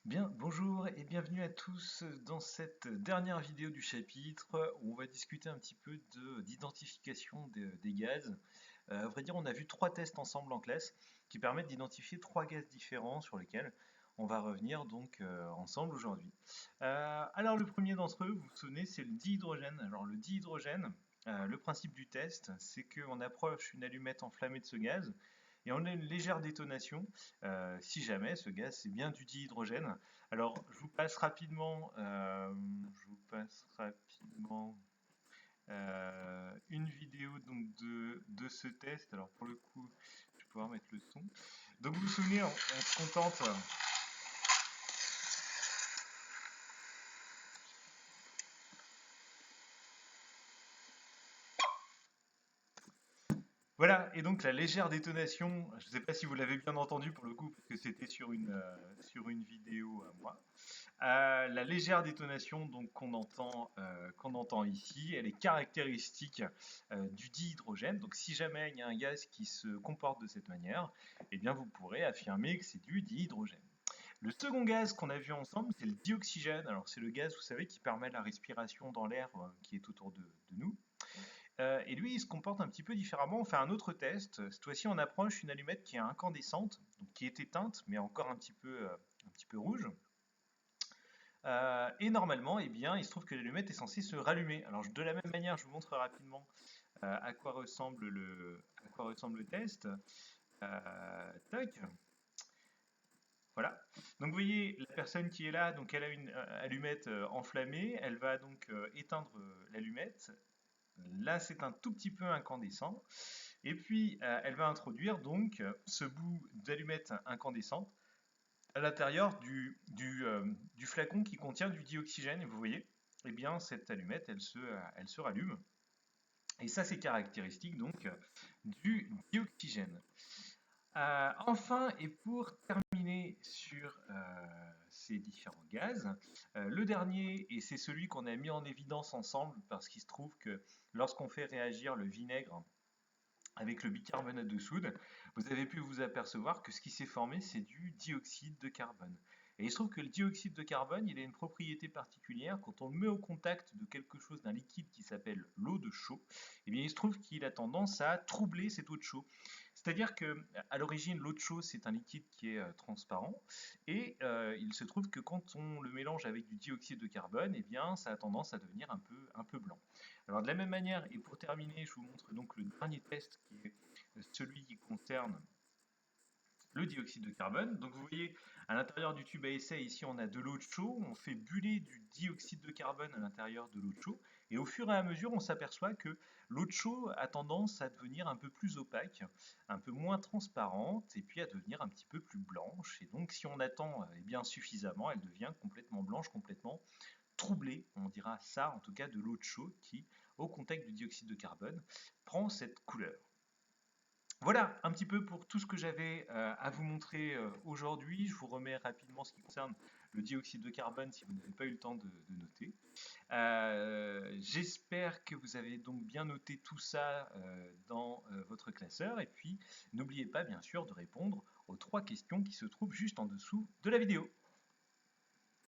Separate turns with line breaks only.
Bien, bonjour et bienvenue à tous dans cette dernière vidéo du chapitre où on va discuter un petit peu d'identification des gaz. À vrai dire, on a vu trois tests ensemble en classe qui permettent d'identifier trois gaz différents sur lesquels on va revenir donc ensemble aujourd'hui. Alors le premier d'entre eux, vous vous souvenez, c'est le dihydrogène. Alors le dihydrogène, le principe du test, c'est qu'on approche une allumette enflammée de ce gaz et on a une légère détonation si jamais ce gaz c'est bien du dihydrogène. Alors je vous passe rapidement une vidéo donc de ce test. Alors pour le coup, je vais pouvoir mettre le son. Donc vous vous souvenez, on se contente. Voilà, et donc la légère détonation, je ne sais pas si vous l'avez bien entendu pour le coup, parce que c'était sur une vidéo à moi. La légère détonation donc qu'on entend ici, elle est caractéristique du dihydrogène. Donc si jamais il y a un gaz qui se comporte de cette manière, eh bien vous pourrez affirmer que c'est du dihydrogène. Le second gaz qu'on a vu ensemble, c'est le dioxygène. Alors c'est le gaz, vous savez, qui permet la respiration dans l'air qui est autour de nous. Et lui, il se comporte un petit peu différemment. On fait un autre test. Cette fois-ci, on approche une allumette qui est incandescente, donc qui est éteinte, mais encore un petit peu rouge. Et normalement, eh bien, il se trouve que l'allumette est censée se rallumer. Alors, de la même manière, je vous montre rapidement à quoi ressemble le test. Tac. Voilà. Donc, vous voyez, la personne qui est là, donc elle a une allumette enflammée. Elle va donc éteindre l'allumette. Là, c'est un tout petit peu incandescent. Et puis, elle va introduire donc ce bout d'allumette incandescente à l'intérieur du flacon qui contient du dioxygène. Et vous voyez, eh bien, cette allumette, elle se rallume. Et ça, c'est caractéristique donc du dioxygène. Enfin, et pour terminer sur ces différents gaz, le dernier, et c'est celui qu'on a mis en évidence ensemble, parce qu'il se trouve que lorsqu'on fait réagir le vinaigre avec le bicarbonate de soude, vous avez pu vous apercevoir que ce qui s'est formé, c'est du dioxyde de carbone. Et il se trouve que le dioxyde de carbone, il a une propriété particulière. Quand on le met au contact de quelque chose, d'un liquide qui s'appelle l'eau de chaux, eh bien, il se trouve qu'il a tendance à troubler cette eau de chaux. C'est-à-dire que, à l'origine, l'eau de chaux, c'est un liquide qui est transparent, et il se trouve que quand on le mélange avec du dioxyde de carbone, eh bien, ça a tendance à devenir un peu blanc. Alors de la même manière, et pour terminer, je vous montre donc le dernier test qui est celui qui concerne le dioxyde de carbone. Donc vous voyez, à l'intérieur du tube à essai, ici on a de l'eau de chaux, on fait buller du dioxyde de carbone à l'intérieur de l'eau de chaux, et au fur et à mesure, on s'aperçoit que l'eau de chaux a tendance à devenir un peu plus opaque, un peu moins transparente, et puis à devenir un petit peu plus blanche. Et donc si on attend eh bien, suffisamment, elle devient complètement blanche, complètement troublée, on dira ça en tout cas de l'eau de chaux qui, au contact du dioxyde de carbone, prend cette couleur. Voilà un petit peu pour tout ce que j'avais à vous montrer aujourd'hui. Je vous remets rapidement ce qui concerne le dioxyde de carbone si vous n'avez pas eu le temps de noter. J'espère que vous avez donc bien noté tout ça dans votre classeur. Et puis, n'oubliez pas bien sûr de répondre aux trois questions qui se trouvent juste en dessous de la vidéo.